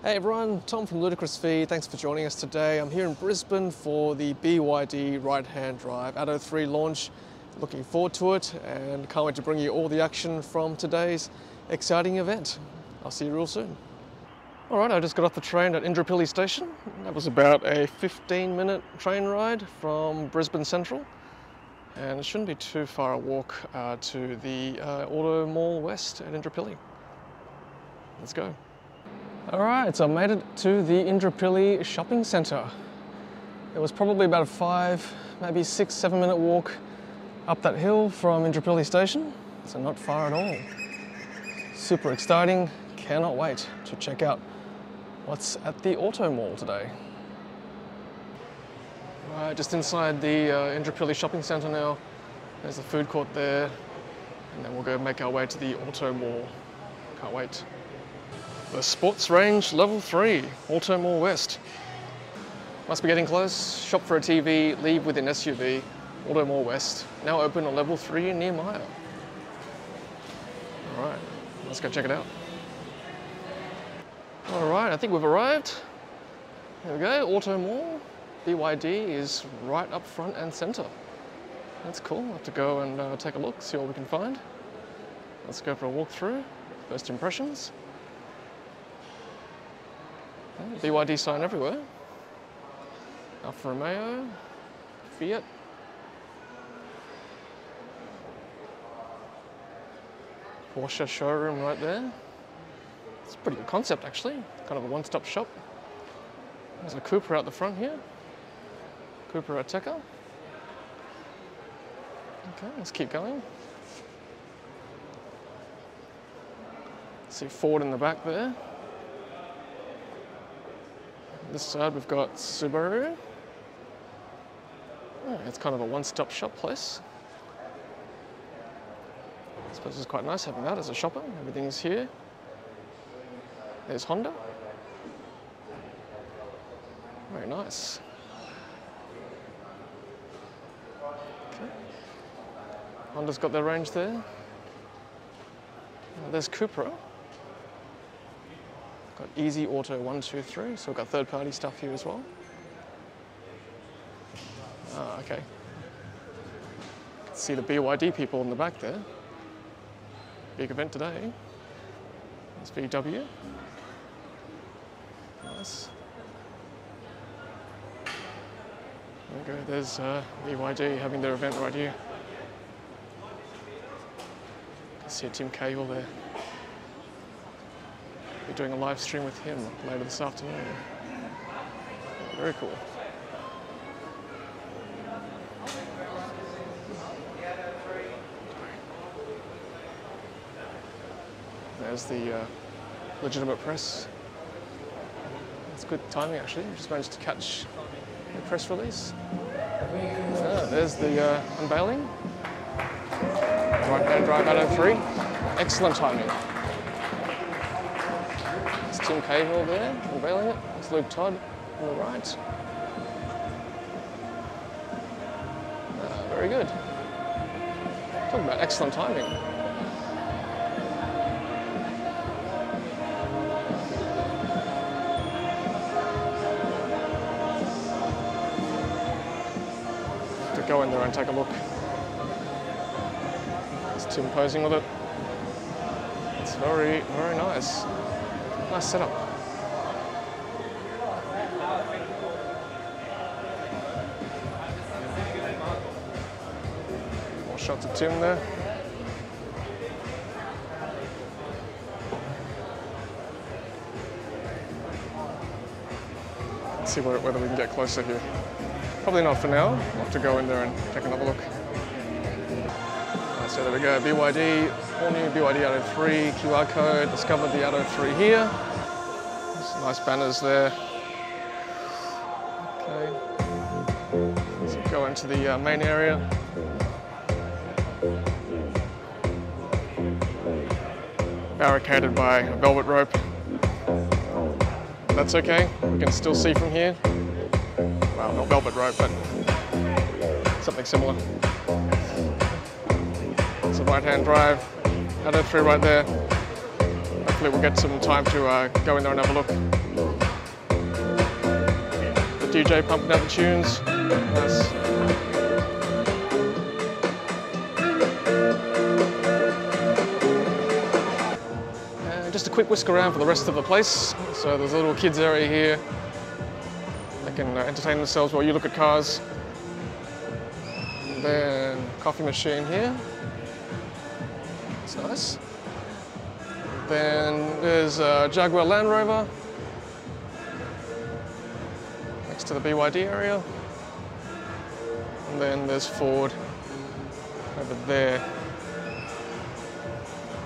Hey everyone, Tom from Ludicrous Feed. Thanks for joining us today. I'm here in Brisbane for the BYD right-hand drive Atto 3 launch. Looking forward to it and can't wait to bring you all the action from today's exciting event. I'll see you real soon. All right, I just got off the train at Indooroopilly station. That was about a 15-minute train ride from Brisbane Central. And it shouldn't be too far a walk to the Automall West at Indooroopilly. Let's go. All right, so I made it to the Indooroopilly shopping centre. It was probably about a 5, maybe 6, 7-minute walk up that hill from Indooroopilly station, so not far at all. Super exciting, cannot wait to check out what's at the Automall today. All right, just inside the Indooroopilly shopping centre now. There's the food court there, and then we'll go make our way to the Automall. Can't wait. The Sports Range Level 3, Automall West. Must be getting close. Shop for a TV, leave with an SUV. Automall West, now open on Level 3 near Maya. All right, let's go check it out. All right, I think we've arrived. There we go, Automall. BYD is right up front and centre. That's cool. I'll have to go and take a look, see what we can find. Let's go for a walk through. First impressions. BYD sign everywhere. Alfa Romeo, Fiat. Porsche showroom right there. It's a pretty good concept actually. Kind of a one-stop shop. There's a Cooper out the front here. Cooper Ateca. Okay, let's keep going. See Ford in the back there. This side we've got Subaru. Oh, it's kind of a one-stop shop place. I suppose it's quite nice having that as a shopper. Everything is here. There's Honda. Very nice. Okay. Honda's got their range there. There's Cupra. Got Easy Auto 1, 2, 3, so we've got third-party stuff here as well. Ah, okay. See the BYD people in the back there. Big event today. There's VW. Nice. There we go, there's BYD having their event right here. You can see Tim Cahill there. We're doing a live stream with him later this afternoon. Very cool. There's the legitimate press. It's good timing actually. We just managed to catch the press release. There's the Unveiling. Right-hand drive Atto 3. Excellent timing. Tim Cahill there, unveiling it. It's Luke Todd on the right. Very good. Talking about excellent timing. To go in there and take a look. There's Tim posing with it. It's very, very nice. Nice setup. More shots of Tim there. Let's see whether we can get closer here. Probably not for now. We'll have to go in there and take another look. So there we go, BYD, all new BYD Atto 3, QR code, discovered the Atto 3 here. Some nice banners there. Okay, so go into the main area. Barricaded by a velvet rope. That's okay, we can still see from here. Well, not velvet rope, but something similar. It's a right-hand drive, Atto 3 right there. hopefully we'll get some time to go in there and have a look. The DJ pumping out the tunes. Nice. Just a quick whisk around for the rest of the place. So there's a little kids area here. They can entertain themselves while you look at cars. And then coffee machine here. It's nice. Then there's a Jaguar Land Rover next to the BYD area. And then there's Ford over there.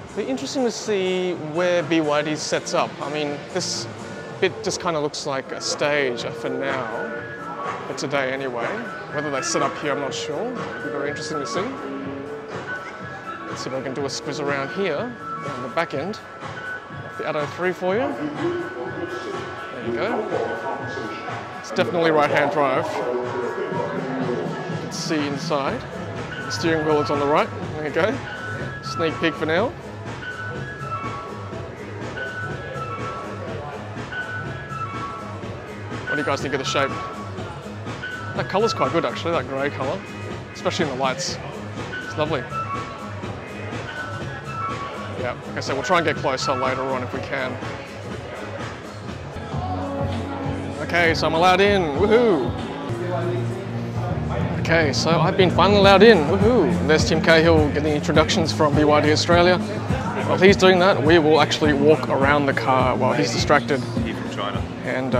It'll be interesting to see where BYD sets up. I mean, this bit just kind of looks like a stage for now, for today anyway. Whether they set up here, I'm not sure. It'll be very interesting to see. Let's see if I can do a squiz around here on the back end of the Atto 3 for you. There you go. It's definitely right-hand drive. You can see inside. The steering wheel is on the right. There you go. Sneak peek for now. What do you guys think of the shape? That colour's quite good actually, that grey colour, especially in the lights. It's lovely. Yeah, like I said, we'll try and get closer later on if we can. Okay, so I'm allowed in, woohoo! Okay, so I've been finally allowed in, woohoo! And there's Tim Cahill getting introductions from BYD Australia. While he's doing that, we will actually walk around the car while he's distracted. Here from China. And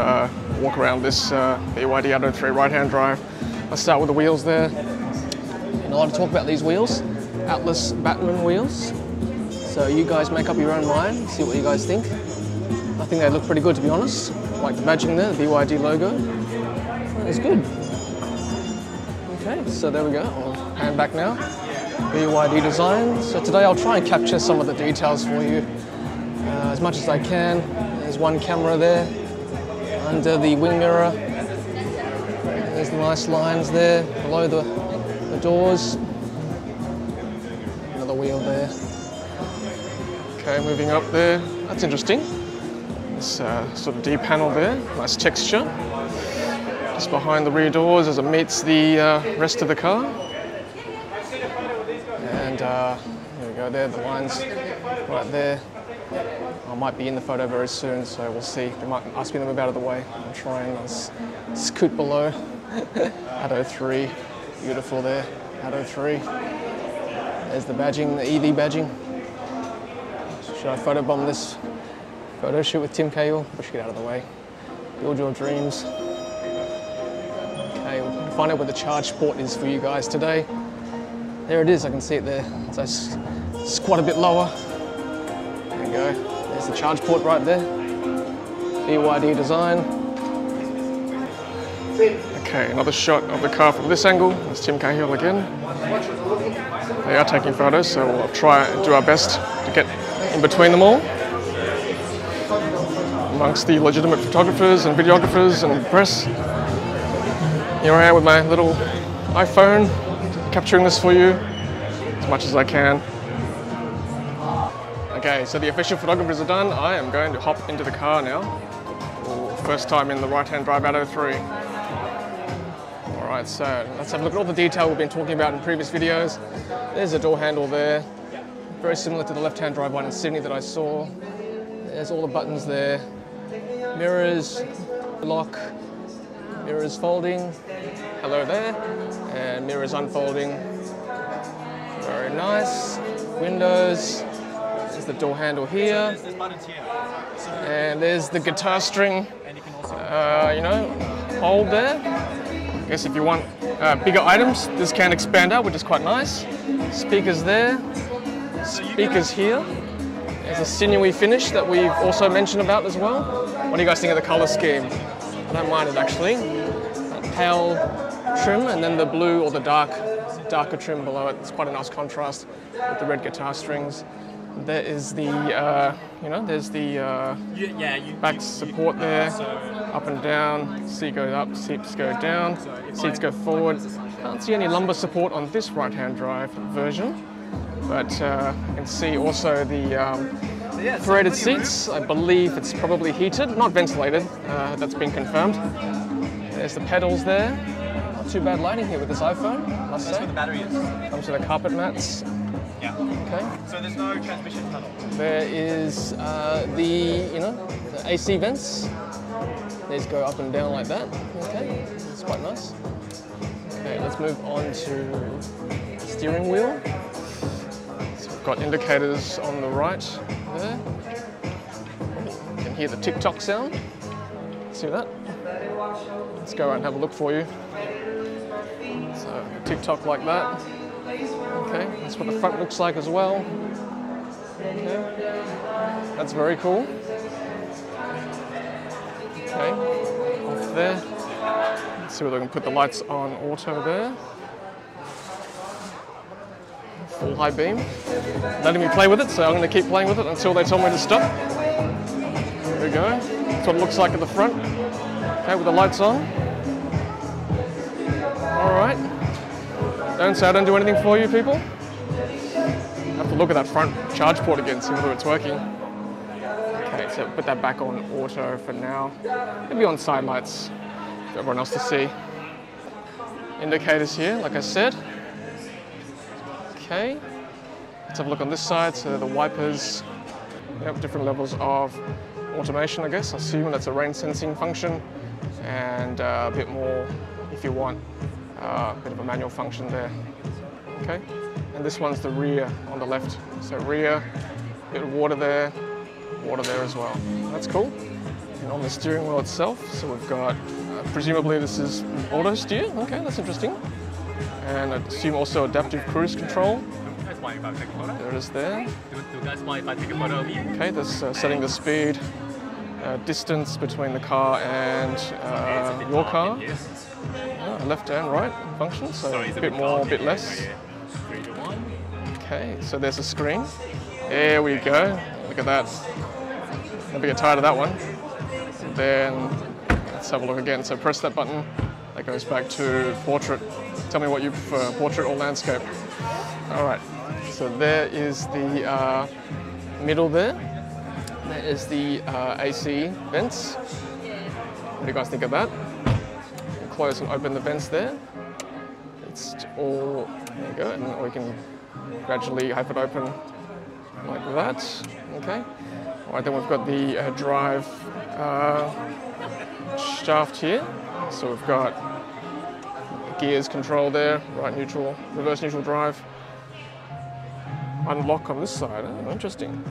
walk around this BYD Atto 3 right-hand drive. Let's start with the wheels there. And I like to talk about these wheels, Atlas Batman wheels. So you guys make up your own mind, see what you guys think. I think they look pretty good, to be honest. I like the badging there, the BYD logo. It's good. Okay, so there we go. I'll hand back now. BYD design. So today I'll try and capture some of the details for you as much as I can. There's one camera there under the wing mirror. There's nice lines there below the doors. Another wheel there. Okay, moving up there. That's interesting. This sort of D panel there, nice texture. Just behind the rear doors as it meets the rest of the car. And here we go there, the lines right there. I might be in the photo very soon, so we'll see. They might ask me to move out of the way. I'll try and scoot below. Atto 3, beautiful there. Atto 3. There's the badging, the EV badging. Should I photobomb this photo shoot with Tim Cahill? We should get out of the way. Build your dreams. Okay, we'll find out where the charge port is for you guys today. There it is, I can see it there. So it's quite a bit lower. There you go. There's the charge port right there. BYD design. Okay, another shot of the car from this angle. There's Tim Cahill again. They are taking photos, so we'll try and do our best to get in between them all. Amongst the legitimate photographers and videographers and press. Here I am with my little iPhone, capturing this for you as much as I can. Okay, so the official photographers are done. I am going to hop into the car now. First time in the right-hand drive Atto 3. Alright, so let's have a look at all the detail we've been talking about in previous videos. There's a door handle there, very similar to the left-hand drive one in Sydney that I saw. There's all the buttons there. Mirrors, lock, mirrors folding, hello there, and mirrors unfolding. Very nice. Windows. There's the door handle here, and there's the guitar string, hold there. I guess if you want bigger items, this can expand out, which is quite nice. Speakers there, speakers here. There's a sinewy finish that we've also mentioned about as well. What do you guys think of the color scheme? I don't mind it actually. Pale trim, and then the blue or the darker trim below it. It's quite a nice contrast with the red guitar strings. There is the, back support there, up and down, seat goes up, seats go down, seats go forward. Can't see any lumbar support on this right-hand drive version, but you can see also the Paraded seats. I believe it's probably heated, not ventilated. That's been confirmed. There's the pedals there. Not too bad lighting here with this iPhone, must say. That's where the battery is. Comes with the carpet mats. Yeah. Okay. So there's no transmission tunnel. There is the AC vents. These go up and down like that. Okay, it's quite nice. Okay, let's move on to the steering wheel. So we've got indicators on the right there. You can hear the tick-tock sound. See that? Let's go and have a look for you. So tick-tock like that. Okay, that's what the front looks like as well. Okay, that's very cool. Okay, off there. Let's see whether we can put the lights on auto there. Full high beam. Letting me play with it, so I'm going to keep playing with it until they tell me to stop. There we go. That's what it looks like at the front. Okay, with the lights on. All right. Don't say I don't do anything for you people. Have to look at that front charge port again, see whether it's working. Okay, so put that back on auto for now. Maybe on side lights for everyone else to see. Indicators here, like I said. Okay, let's have a look on this side. So the wipers, yep, different levels of automation, I guess. I assume that's a rain sensing function, and a bit more if you want a bit of a manual function there. Okay, and this one's the rear on the left. So rear, bit of water there as well. That's cool. And on the steering wheel itself, so we've got, presumably this is auto steer. Okay, that's interesting. And I assume also adaptive cruise control. Do you guys mind if I take a photo? There it is there. Do you guys mind if I take a photo of me? Okay, that's setting the speed, distance between the car and your car. Left and right function, so a bit more, a bit less. Okay, so there's a screen. There we go. Look at that. Never get tired of that one. Then let's have a look again. So press that button. That goes back to portrait. Tell me what you prefer, portrait or landscape. All right. So there is the middle there. There is the AC vents. What do you guys think of that? Close and open the vents there. It's all, there you go, and we can gradually have it open like that. Okay. All right, then we've got the drive shaft here. So we've got gears control there, right neutral, reverse neutral drive. Unlock on this side, oh, interesting.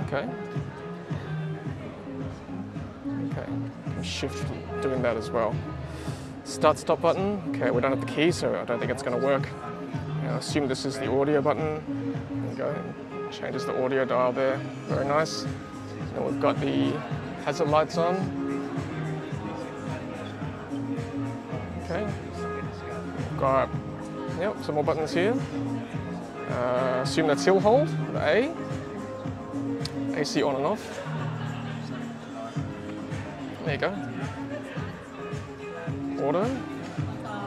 Okay. Okay, shift doing that as well. Start stop button. Okay, we don't have the key, so I don't think it's going to work. I assume this is the audio button. There we go. Changes the audio dial there. Very nice. Then we've got the hazard lights on. Okay. We've got some more buttons here. Assume that's hill hold. The A. AC on and off. There you go. Auto,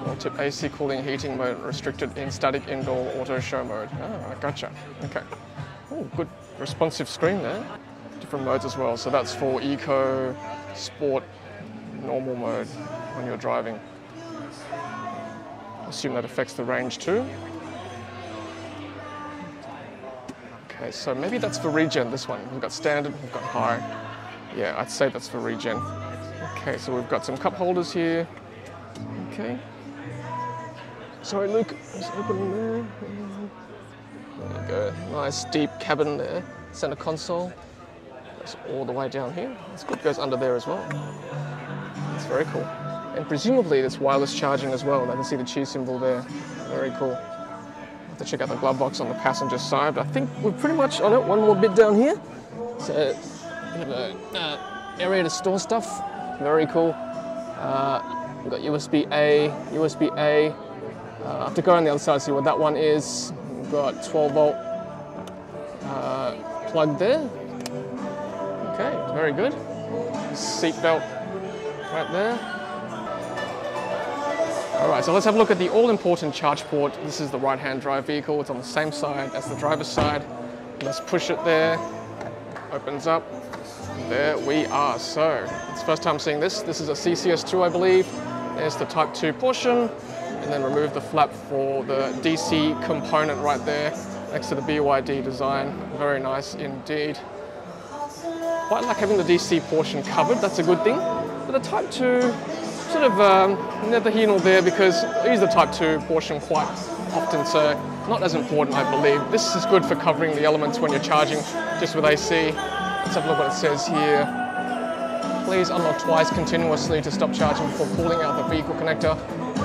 or tip AC cooling heating mode restricted in static indoor auto show mode. Oh, gotcha. Okay. Oh, good responsive screen there. Different modes as well. So that's for eco, sport, normal mode when you're driving. I assume that affects the range too. Okay, so maybe that's for regen, this one. We've got standard, we've got high. Yeah, I'd say that's for regen. Okay, so we've got some cup holders here. Okay. Sorry, Luke. Just open there. There you go. Nice deep cabin there. Center console. Goes all the way down here. It's good. Goes under there as well. It's very cool. And presumably there's wireless charging as well. I can see the Qi symbol there. Very cool. Have to check out the glove box on the passenger side. I think we're pretty much on it. One more bit down here. So we have an area to store stuff. Very cool. We've got USB-A, USB-A. I have to go on the other side to see what that one is. We've got 12 volt plug there. Okay, very good. Seat belt right there. All right, so let's have a look at the all-important charge port. This is the right-hand drive vehicle. It's on the same side as the driver's side. Let's push it there. opens up. There we are. So it's the first time seeing this. This is a CCS2, I believe. There's the Type 2 portion, and then remove the flap for the DC component right there next to the BYD design. Very nice indeed. Quite like having the DC portion covered, that's a good thing. But the Type 2, sort of neither here nor there, because I use the Type 2 portion quite often, so not as important, I believe. This is good for covering the elements when you're charging just with AC. Let's have a look what it says here. Please unlock twice continuously to stop charging before pulling out the vehicle connector.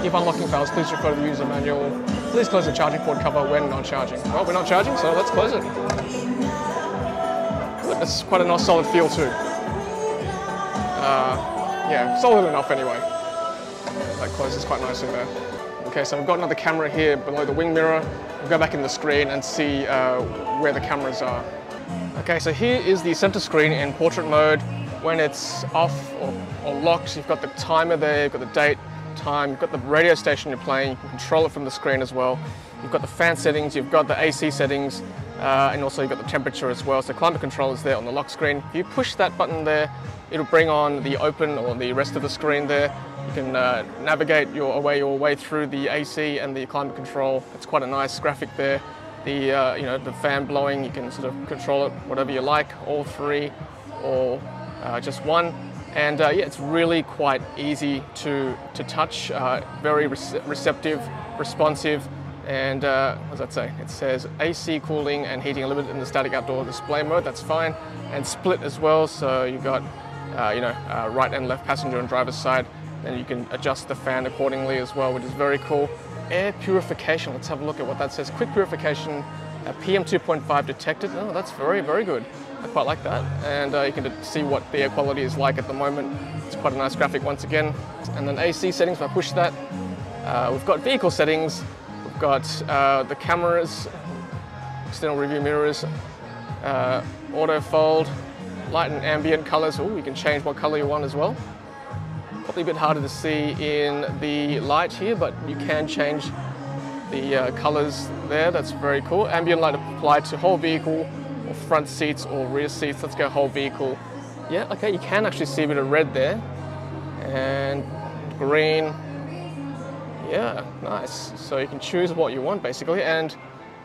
If unlocking fails, please refer to the user manual. Please close the charging port cover when not charging. Well, we're not charging, so let's close it. Good, this is quite a nice solid feel too. Yeah, solid enough anyway. That closes quite nicely there. Okay, so we've got another camera here below the wing mirror. We'll go back in the screen and see where the cameras are. Okay, so here is the center screen in portrait mode. When it's off or locked, you've got the timer there, you've got the date, time, you've got the radio station you're playing, you can control it from the screen as well. You've got the fan settings, you've got the AC settings, and also you've got the temperature as well. So climate control is there on the lock screen. If you push that button there, it'll bring on the open or the rest of the screen there. You can navigate your way through the AC and the climate control. It's quite a nice graphic there. The you know, the fan blowing, you can sort of control it whatever you like, all three or just one. And yeah, it's really quite easy to touch, very receptive, responsive, and what does that say? It says AC cooling and heating limited in the static outdoor display mode, that's fine. And split as well, so you've got you know, right and left passenger and driver's side, and you can adjust the fan accordingly as well, which is very cool. Air purification, let's have a look at what that says. Quick purification, PM 2.5 detected. Oh, that's very, very good. I quite like that. And you can see what the air quality is like at the moment. It's quite a nice graphic once again. And then AC settings, if I push that, we've got vehicle settings, we've got the cameras, external review mirrors, auto fold, light and ambient colors. Oh, you can change what color you want as well. Probably a bit harder to see in the light here, but you can change the colors there. That's very cool. Ambient light applied to whole vehicle or front seats or rear seats. Let's go whole vehicle. Yeah, okay, you can actually see a bit of red there. And green. Yeah, nice. So you can choose what you want basically. And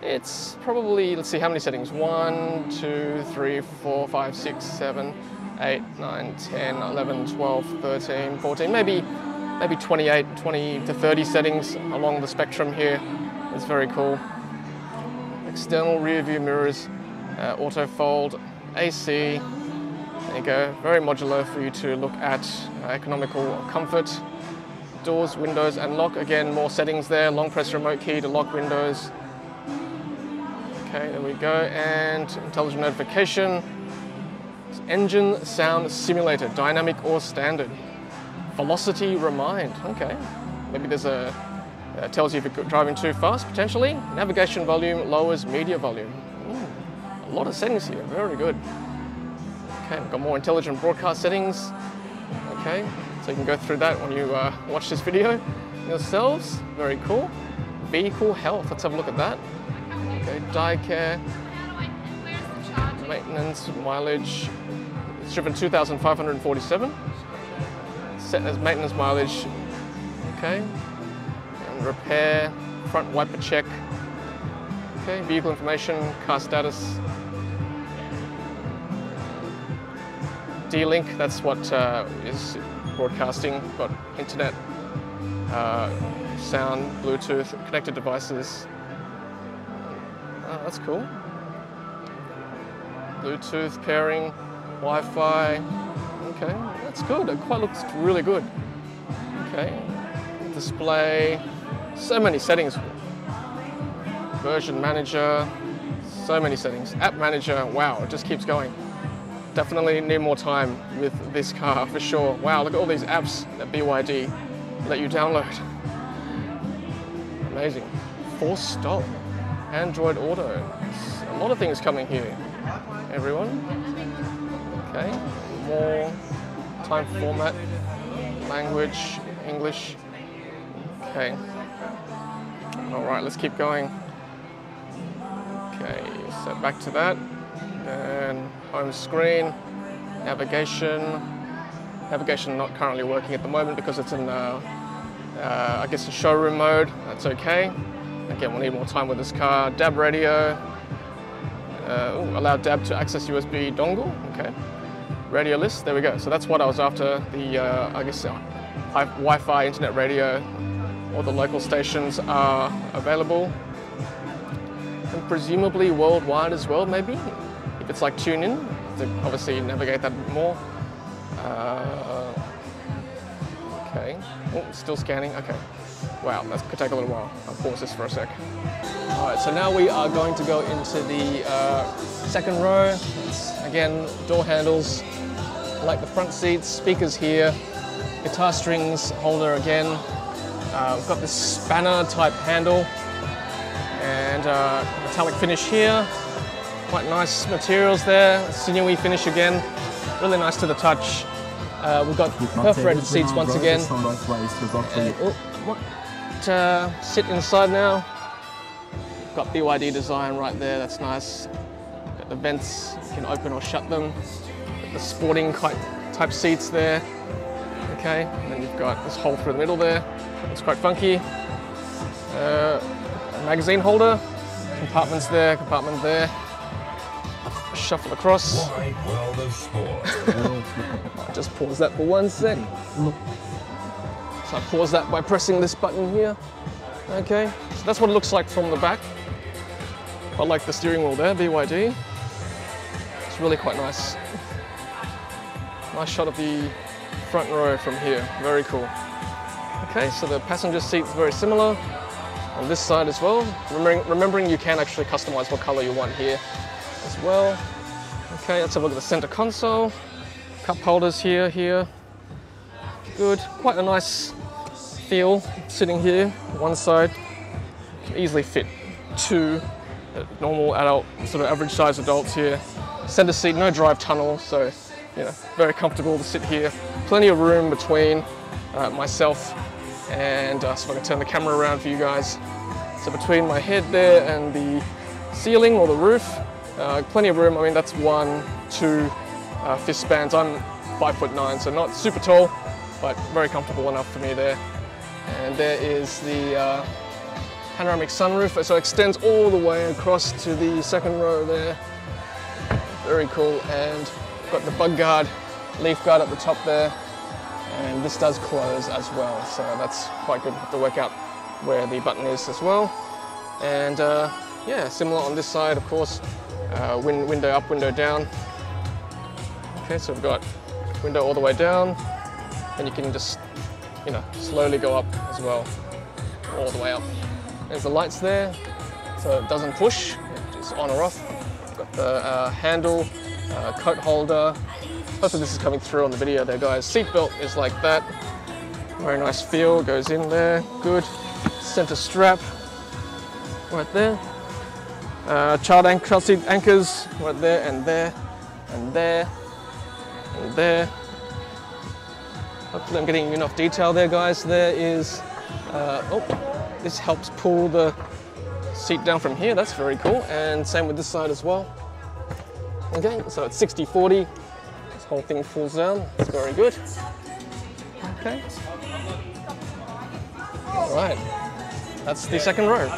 it's probably, let's see how many settings. 1, 2, 3, 4, 5, 6, 7, 8, 9, 10, 11, 12, 13, 14, maybe 28, 20 to 30 settings along the spectrum here. It's very cool. External rear view mirrors, auto fold, AC. There you go. Very modular for you to look at economical comfort. Doors, windows, and lock. Again, more settings there. Long press remote key to lock windows. Okay, there we go. And intelligent notification. Engine sound simulator, dynamic or standard. Velocity remind, okay. Maybe there's a, tells you if you're driving too fast, potentially. Navigation volume lowers media volume. A lot of settings here, very good. Okay, we've got more intelligent broadcast settings. Okay, so you can go through that when you watch this video yourselves. Very cool. Vehicle health, let's have a look at that. Okay, die care. Maintenance, mileage. It's driven 2,547. Set as maintenance mileage. Okay. And repair, front wiper check. Okay, vehicle information, car status. D-Link, that's what is broadcasting. Got internet, sound, Bluetooth, connected devices. Oh, that's cool. Bluetooth pairing, Wi-Fi. Okay, that's good. It quite looks really good. Okay, display. So many settings. Version manager. So many settings. App manager. Wow, it just keeps going. Definitely need more time with this car for sure. Wow, look at all these apps that BYD let you download. Amazing. Force stop. Android Auto. A lot of things coming here. Everyone. Okay, more time format, language, English. Okay. All right, let's keep going. Okay, so back to that. And home screen, navigation. Navigation not currently working at the moment because it's in, I guess, in showroom mode. That's okay. Again, we'll need more time with this car. DAB radio. Allow DAB to access USB dongle. Okay. Radio list. There we go. So that's what I was after. The, I guess, Wi-Fi, internet radio. All the local stations are available. And presumably worldwide as well, maybe. If it's like tune in, to obviously navigate that a bit more. Okay, oh, still scanning, okay. Wow, that could take a little while. I'll pause this for a sec. All right, so now we are going to go into the second row. It's, again, door handles, like the front seats, speakers here, guitar strings holder again. We've got this spanner type handle and metallic finish here. Quite nice materials there, sinewy finish again. Really nice to the touch. We've got perforated seats once again. Sit inside now. Got BYD design right there, that's nice. Got the vents, you can open or shut them. Got the sporting type seats there. Okay, and then you've got this hole through the middle there. It's quite funky. A magazine holder, compartments there, compartment there. Shuffle across. I'll just pause that for 1 sec. So I pause that by pressing this button here. Okay, so that's what it looks like from the back. I like the steering wheel there, BYD. It's really quite nice. Nice shot of the front row from here, very cool. Okay, so the passenger seat's very similar on this side as well. Remembering you can actually customize what color you want here as well. Okay, let's have a look at the center console. Cup holders here. Good, quite a nice feel sitting here. One side can easily fit 2 normal adult, sort of average sized adults here. Center seat, no drive tunnel, so you know, very comfortable to sit here. Plenty of room between myself and so if I can turn the camera around for you guys. So between my head there and the ceiling or the roof, plenty of room. I mean, that's 1, 2 fist spans. I'm 5'9", so not super tall, but very comfortable enough for me there. And there is the panoramic sunroof, so it extends all the way across to the second row there. Very cool, and got the bug guard, leaf guard at the top there, and this does close as well, so that's quite good. Have to work out where the button is as well. And yeah, similar on this side, of course. Window up, window down. Okay, so we've got window all the way down, and you can just, you know, slowly go up as well, all the way up. There's the lights there, so it doesn't push, it's on or off. Got the handle, coat holder. Hopefully this is coming through on the video there, guys. Seatbelt is like that. Very nice feel, goes in there, good. Center strap, right there. Child seat anchors, right there and there, and there, and there. Hopefully I'm getting enough detail there, guys. There is, this helps pull the seat down from here. That's very cool. And same with this side as well. Okay, so it's 60-40. This whole thing pulls down. That's very good. Okay. All right. That's the second row.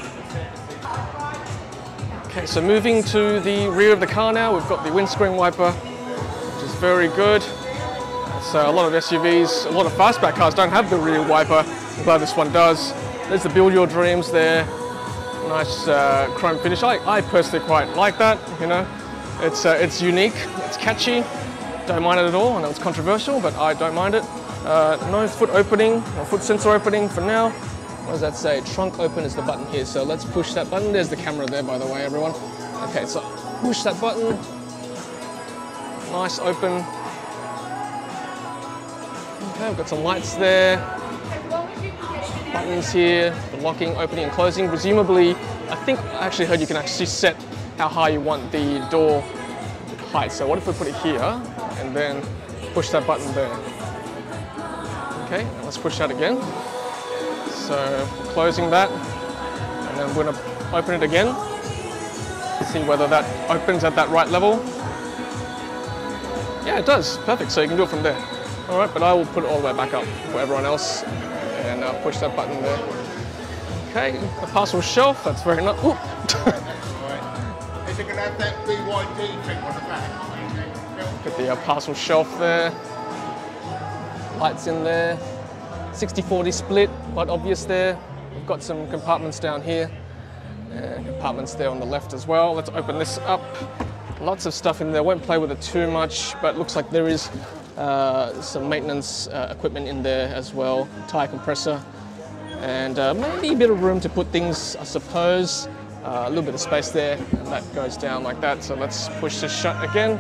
Okay, so moving to the rear of the car now, we've got the windscreen wiper, which is very good. So a lot of SUVs, a lot of fastback cars don't have the rear wiper. I'm glad this one does. There's the Build Your Dreams there. Nice chrome finish. I personally quite like that, you know. It's unique, it's catchy. Don't mind it at all. I know it's controversial, but I don't mind it. No foot opening, or foot sensor opening for now. What does that say? Trunk open is the button here, so let's push that button. There's the camera there, by the way, everyone. Okay, so push that button. Nice open. Okay, we've got some lights there. Buttons here, the locking, opening and closing. Presumably, I think I actually heard you can actually set how high you want the door height. So what if we put it here and then push that button there? Okay, now let's push that again. So closing that, and then we're going to open it again. See whether that opens at that right level. Yeah, it does. Perfect. So you can do it from there. All right, but I will put it all the way back up for everyone else and push that button there. Okay, the parcel shelf. That's very nice. Oop. Is it going to have that BYD thing on the back? Get the parcel shelf there. Lights in there. 60-40 split, quite obvious there. We've got some compartments down here. And compartments there on the left as well. Let's open this up. Lots of stuff in there. Won't play with it too much, but looks like there is some maintenance equipment in there as well. Tire compressor. And maybe a bit of room to put things, I suppose. A little bit of space there, and that goes down like that. So let's push this shut again.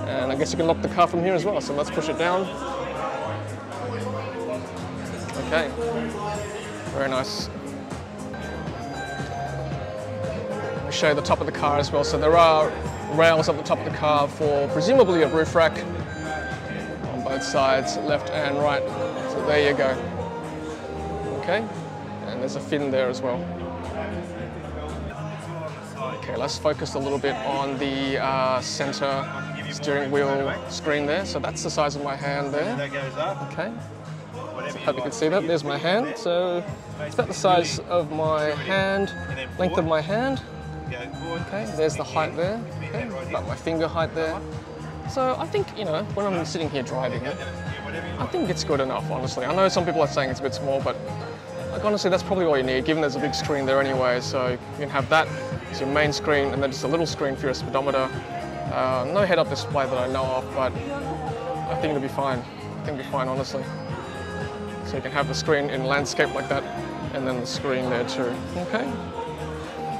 And I guess you can lock the car from here as well. So let's push it down. Okay, very nice. I'll show you the top of the car as well. So there are rails at the top of the car for presumably a roof rack on both sides, left and right. So there you go. Okay, and there's a fin there as well. Okay, let's focus a little bit on the center steering wheel screen there. So that's the size of my hand there. Okay. So hope you can see that. There's my hand. So it's about the size of my hand, length of my hand. Okay, there's the height there. Okay, about my finger height there. So I think, you know, when I'm sitting here driving it, I think it's good enough, honestly. I know some people are saying it's a bit small, but like, honestly, that's probably all you need, given there's a big screen there anyway. So you can have that as your main screen, and then just a little screen for your speedometer. No head-up display that I know of, but I think it'll be fine. I think it'll be fine, honestly. So you can have the screen in landscape like that, and then the screen there too. Okay.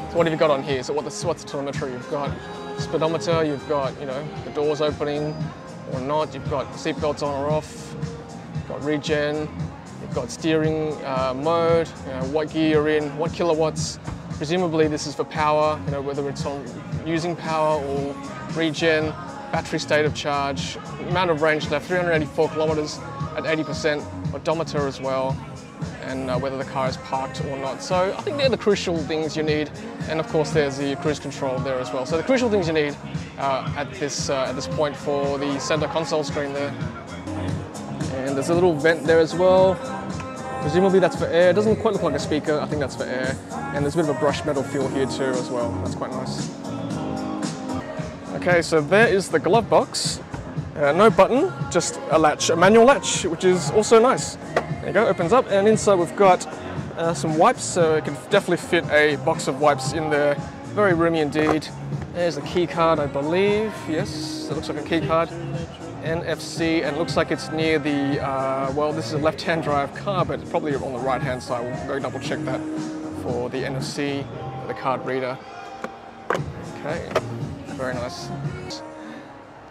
So what have you got on here? So what's the telemetry? You've got speedometer, you've got, you know, the doors opening or not, you've got seatbelts on or off, you've got regen, you've got steering mode, you know, what gear you're in, what kilowatts. Presumably this is for power, you know, whether it's on using power or regen, battery state of charge, amount of range left, 384 kilometers at 80%, odometer as well, and whether the car is parked or not. So I think they're the crucial things you need. And of course there's the cruise control there as well. So the crucial things you need at this point for the center console screen there. And there's a little vent there as well. Presumably that's for air. It doesn't quite look like a speaker. I think that's for air. And there's a bit of a brushed metal feel here too as well. That's quite nice. Okay, so there is the glove box. No button, just a latch, a manual latch, which is also nice. There you go, opens up, and inside we've got some wipes, so it can definitely fit a box of wipes in there. Very roomy indeed. There's a key card, I believe. Yes, it looks like a key card. NFC, and it looks like it's near the, well, this is a left-hand drive car, but it's probably on the right-hand side. We'll go double check that for the NFC, the card reader. Okay, very nice.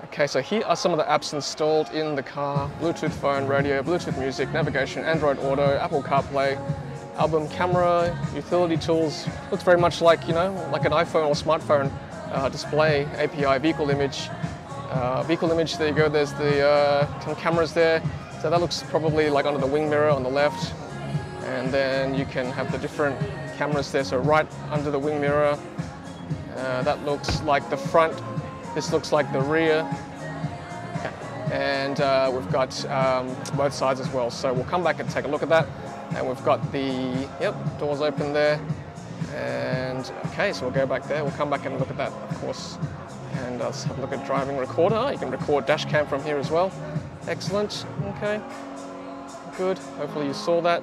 Okay, so here are some of the apps installed in the car. Bluetooth phone, radio, Bluetooth music, navigation, Android Auto, Apple CarPlay, album, camera, utility tools. Looks very much like, you know, like an iPhone or smartphone display, API, vehicle image. Vehicle image, there you go, there's the some cameras there. So that looks probably like under the wing mirror on the left. And then you can have the different cameras there. So right under the wing mirror, that looks like the front. This looks like the rear. Okay. And we've got both sides as well. So we'll come back and take a look at that. And we've got the, yep, doors open there. And okay, so we'll go back there. We'll come back and look at that, of course. And let's have a look at driving recorder. Oh, you can record dash cam from here as well. Excellent, okay. Good, hopefully you saw that.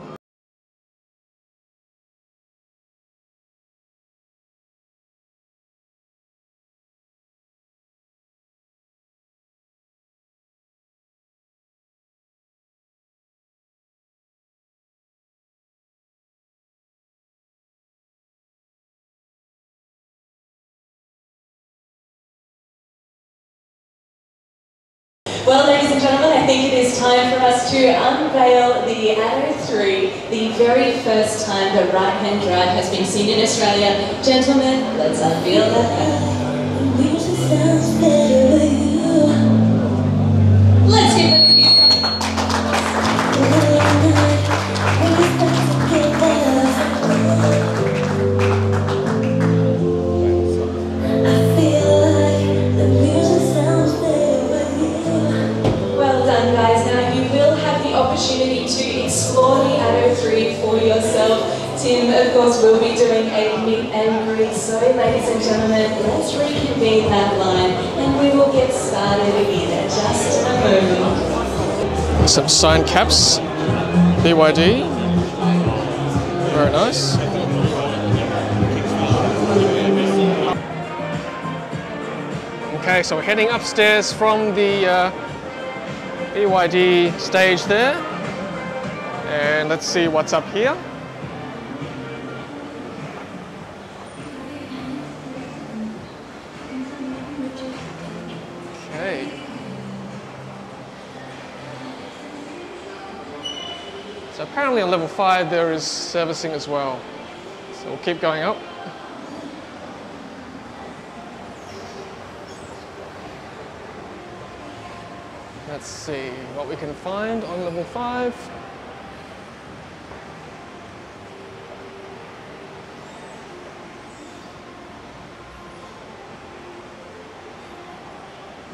Well, ladies and gentlemen, I think it is time for us to unveil the Atto 3, the very first time the right-hand drive has been seen in Australia. Gentlemen, let's unveil that. Let's give them a review. course, we'll be doing a meet and greet. So, ladies and gentlemen, let's reconvene that line and we will get started in just a moment. Some signed caps, BYD, very nice. Okay, so we're heading upstairs from the BYD stage there, and let's see what's up here. Okay. So apparently on level 5 there is servicing as well. So we'll keep going up. Let's see what we can find on level 5.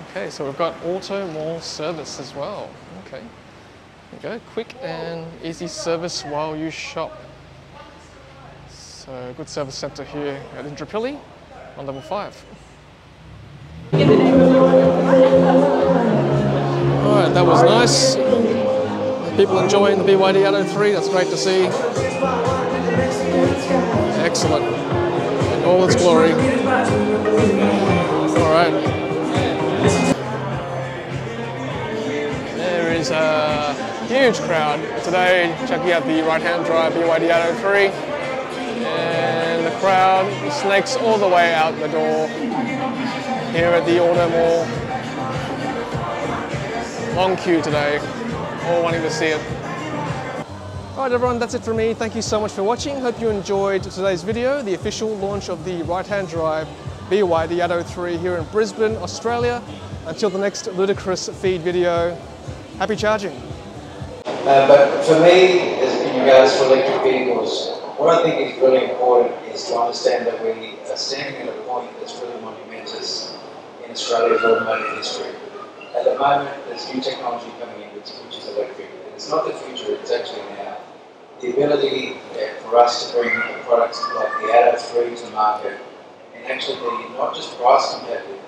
Okay, so we've got Automall service as well. Okay, there you go, quick and easy service while you shop. So good service centre here at Indooroopilly on level 5. Alright, that was nice. People enjoying the BYD Atto 3, that's great to see. Excellent. In all its glory. Alright. There is a huge crowd today checking out the right-hand drive BYD Atto 3. And the crowd snakes all the way out the door here at the Automall. Long queue today, all wanting to see it. Alright everyone, that's it from me. Thank you so much for watching. Hope you enjoyed today's video, the official launch of the right-hand drive BYD Atto 3 here in Brisbane, Australia. Until the next Ludicrous Feed video, happy charging. But for me, in regards to electric vehicles, what I think is really important is to understand that we are standing at a point that's really monumentous in Australia's automotive history. At the moment, there's new technology coming in, which is electric. And it's not the future, it's actually now. The ability for us to bring products like the Atto 3 to market and actually be not just price competitive,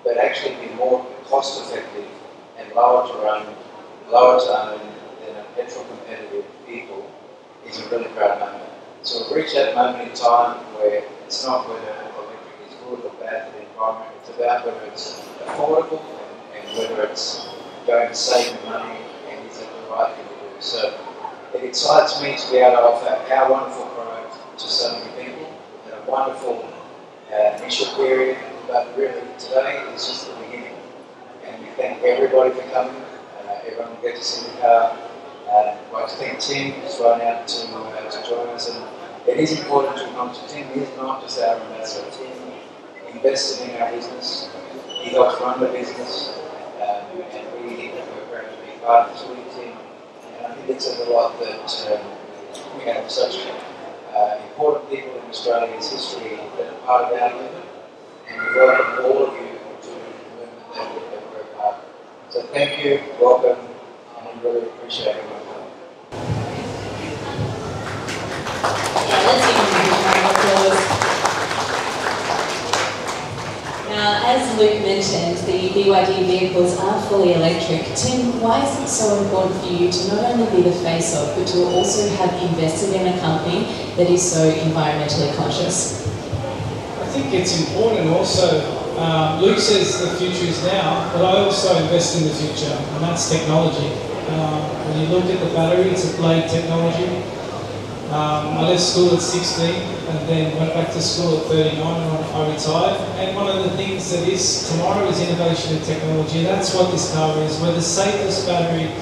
but actually be more cost effective and lower to own than a petrol competitive vehicle is a really proud moment. So we've reached that moment in time where it's not whether electric is good or bad for the environment, it's about whether it's affordable and whether it's going to save you money and is it the right thing to do. So it excites me to be able to offer our wonderful product to so many people at a wonderful initial period, but really today is just the beginning. And we thank everybody for coming. Everyone will get to see the car. I'd like to thank Tim who's run out to join us. And it is important to acknowledge that Tim is not just our ambassador. Tim invested in our business. He helped run the business. And we're proud to be part of this with Tim. And I think it says a lot that we have such important people in Australia's history that are part of our movement. And we welcome all of you to the movement that we're a part of. So thank you, welcome, and we really appreciate everyone coming. Let's give him a round of applause. Now, as Luke mentioned, the BYD vehicles are fully electric. Tim, why is it so important for you to not only be the face of, but to also have invested in a company that is so environmentally conscious? I think it's important also. Luke says the future is now, but I also invest in the future, and that's technology. When you look at the battery, it's a blade technology. I left school at 16 and then went back to school at 39 when I retired. And one of the things that is tomorrow is innovation and technology. And that's what this car is. We're the safest battery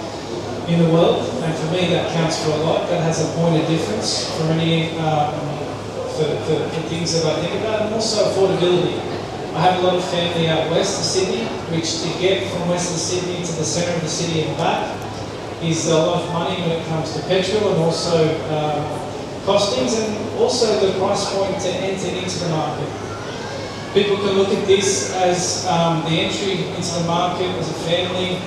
in the world, and for me that counts for a lot. That has a point of difference for any for things that I think about, and also affordability. I have a lot of family out west of Sydney, which to get from west of Sydney to the centre of the city and back is a lot of money when it comes to petrol and also costings, and also the price point to enter into the market. People can look at this as the entry into the market as a family.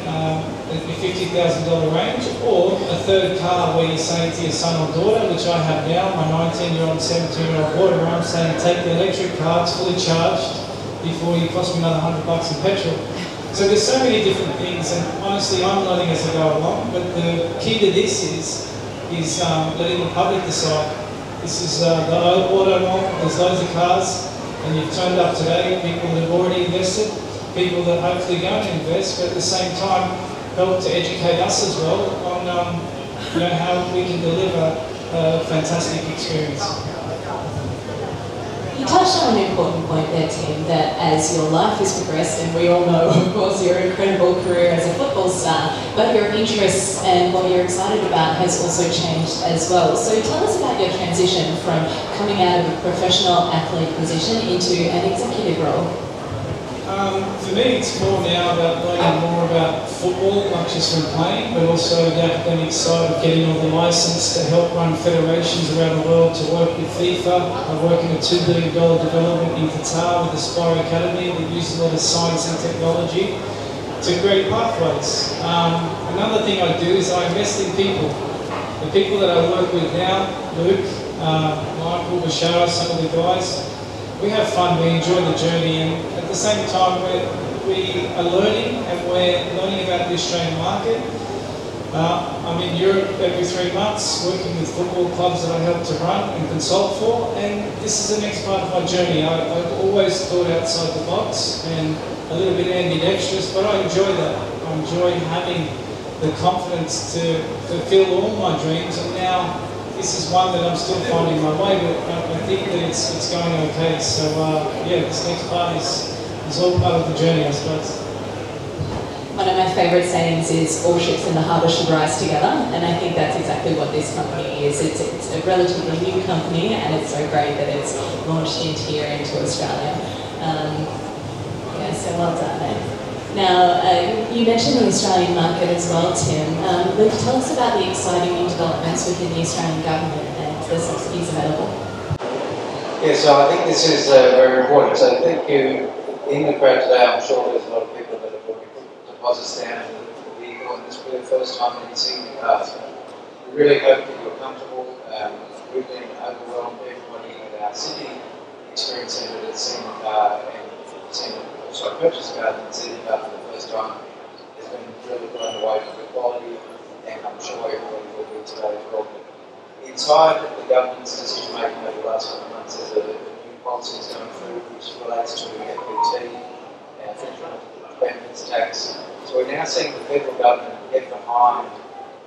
at your $50,000 range, or a third car where you say to your son or daughter, which I have now, my 19-year-old, 17-year-old daughter, I'm saying take the electric car, it's fully charged, before you cost me another $100 in petrol. So there's so many different things, and honestly I'm learning as I go along, but the key to this is letting the public decide. This is the Automall, there's loads of cars, and you've turned up today, people that have already invested, people that hopefully going to invest, but at the same time help to educate us as well on how we can deliver a fantastic experience. You touched on an important point there, Tim, that as your life has progressed, and we all know, of course, your incredible career as a football star, but your interests and what you're excited about has also changed as well. So tell us about your transition from coming out of a professional athlete position into an executive role. For me, it's more now about learning more about football, not just from playing, but also the academic side of getting all the license to help run federations around the world, to work with FIFA. I work in a $2 billion development in Qatar with the Aspire Academy that uses a lot of science and technology to create pathways. Another thing I do is I invest in people. The people that I work with now, Luke, Michael, Bashara, some of the guys, we have fun, we enjoy the journey, and at the same time we are learning, and we're learning about the Australian market. I'm in Europe every 3 months working with football clubs that I help to run and consult for, and this is the next part of my journey. I've always thought outside the box and a little bit ambidextrous, but I enjoy that. I enjoy having the confidence to fulfill all my dreams, and now this is one that I'm still finding my way, but I think that it's going okay. So yeah, this next part is all part of the journey, I suppose. One of my favourite sayings is, all ships in the harbour should rise together, and I think that's exactly what this company is. It's a relatively new company, and it's so great that it's launched into Australia. Yeah, so well done, mate. Now, you mentioned the Australian market as well, Tim. Luke, tell us about the exciting new developments within the Australian government and the subsidies available. Yeah, so I think this is very important. So thank you. In the crowd today, I'm sure there's a lot of people that have already put deposits down in the vehicle, and this will be the first time that you've seen the cars. We really hope that you're comfortable. We've been overwhelmed, everybody at our city experience centre that's seen the car and seen it. So I purchased a car and seen the car for the first time. It's been really blown away with the quality, and I'm sure everybody will be today as well. Inside the government's decision making over the last couple of months, there's a new policy that's going through which relates to FBT, benefits tax. So we're now seeing the federal government get behind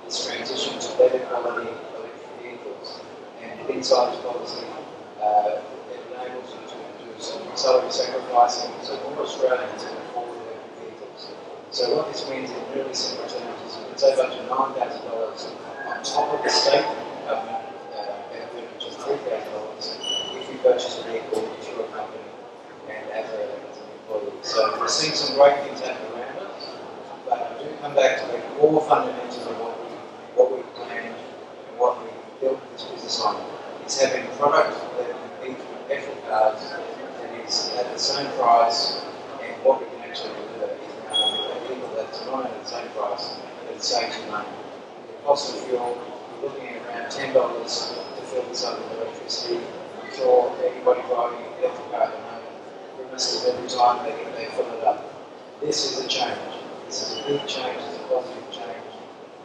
this transition to better quality electric vehicles, and inside this policy, it enables you to do some salary sacrificing, so more Australians can afford electric vehicles. So what this means in really simple terms is you can save up to $9,000 on top of the state government benefit, which is $3,000 if you purchase a vehicle through a company and as an employee. So we're seeing some great things happen around us, but I do come back to the core fundamentals of what we've planned and what we built this business on. It's having a product that competes with petrol cars that is at the same price, and what we can actually deliver is now a vehicle that's not at the same price, but it saves you money. The cost of fuel, we're looking at around $10 to fill this up with electricity. I'm sure anybody driving an electric car at the moment witnesses every time they fill it up. This is a change. This is a big change, it's a positive change.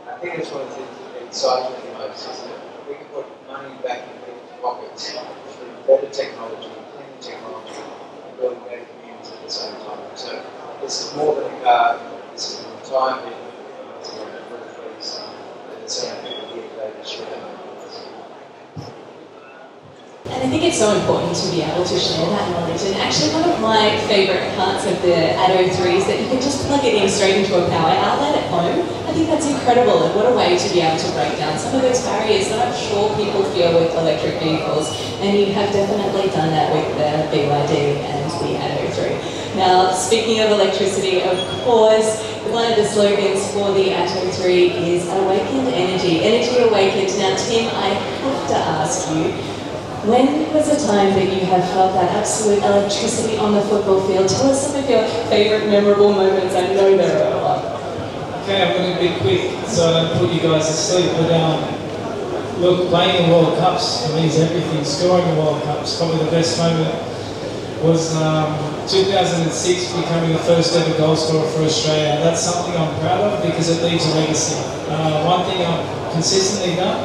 And I think it's one of the things that excites me the most is that we can put money back in people's pockets through better technology, cleaner technology, and building better communities at the same time. So this is more than a car, this is an entire vehicle, and it's a really pleased that it's same people here today to share that with us. And I think it's so important to be able to share that knowledge. And actually one of my favourite parts of the Atto 3 is that you can just plug it in straight into a power outlet at home. I think that's incredible, and what a way to be able to break down some of those barriers that I'm sure people feel with electric vehicles. And you have definitely done that with the BYD and the Atto 3. Now, speaking of electricity, of course, one of the slogans for the Atto 3 is Awakened Energy. Energy Awakened. Now, Tim, I have to ask you, when was the time that you have felt that absolute electricity on the football field? Tell us some of your favourite memorable moments. I know there are a lot. Okay, I'm going to be quick so I don't put you guys to sleep, but look, playing the World Cups, for me, is everything. Scoring the World Cups, probably the best moment was 2006, becoming the first ever goal scorer for Australia. That's something I'm proud of because it leaves a legacy. One thing I've consistently done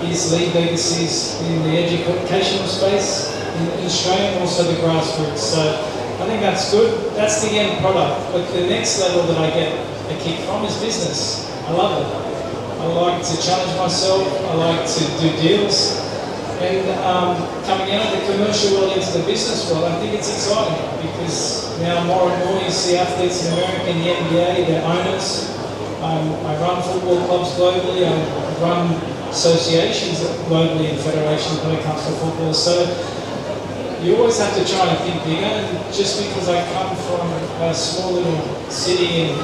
is leave legacies in the educational space in Australia and also the grassroots. So I think that's good. That's the end product. But the next level that I get a kick from is business. I love it. I like to challenge myself. I like to do deals. And coming out of the commercial world into the business world, I think it's exciting because now more and more you see athletes in America, in the NBA, they're owners. I run football clubs globally. I run associations globally and federations when it comes to football. So you always have to try and think bigger. And just because I come from a small little city in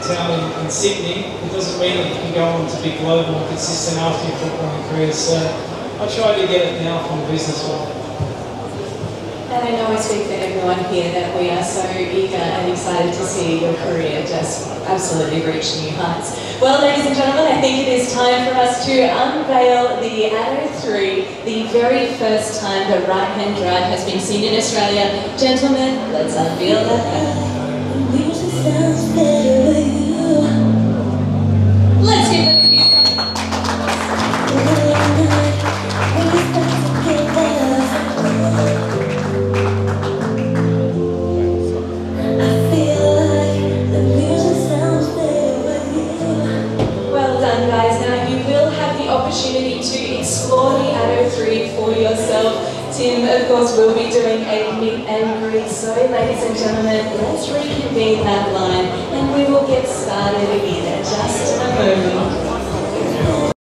town in Sydney, it doesn't mean that you can go on to be global and consistent after your footballing career. So I try to get it now from the business world. And I know I speak for everyone here that we are so eager and excited to see your career just absolutely reach new heights. Well, ladies and gentlemen, I think it is time for us to unveil the Atto 3, the very first time the right-hand drive has been seen in Australia. Gentlemen, let's unveil that. Let's give it a view. Well done, guys. Now you will have the opportunity to explore the Atto 3 for yourself. Tim, of course, will be doing a meet and greet. So, ladies and gentlemen, let's reconvene that line and we will get started in just a moment.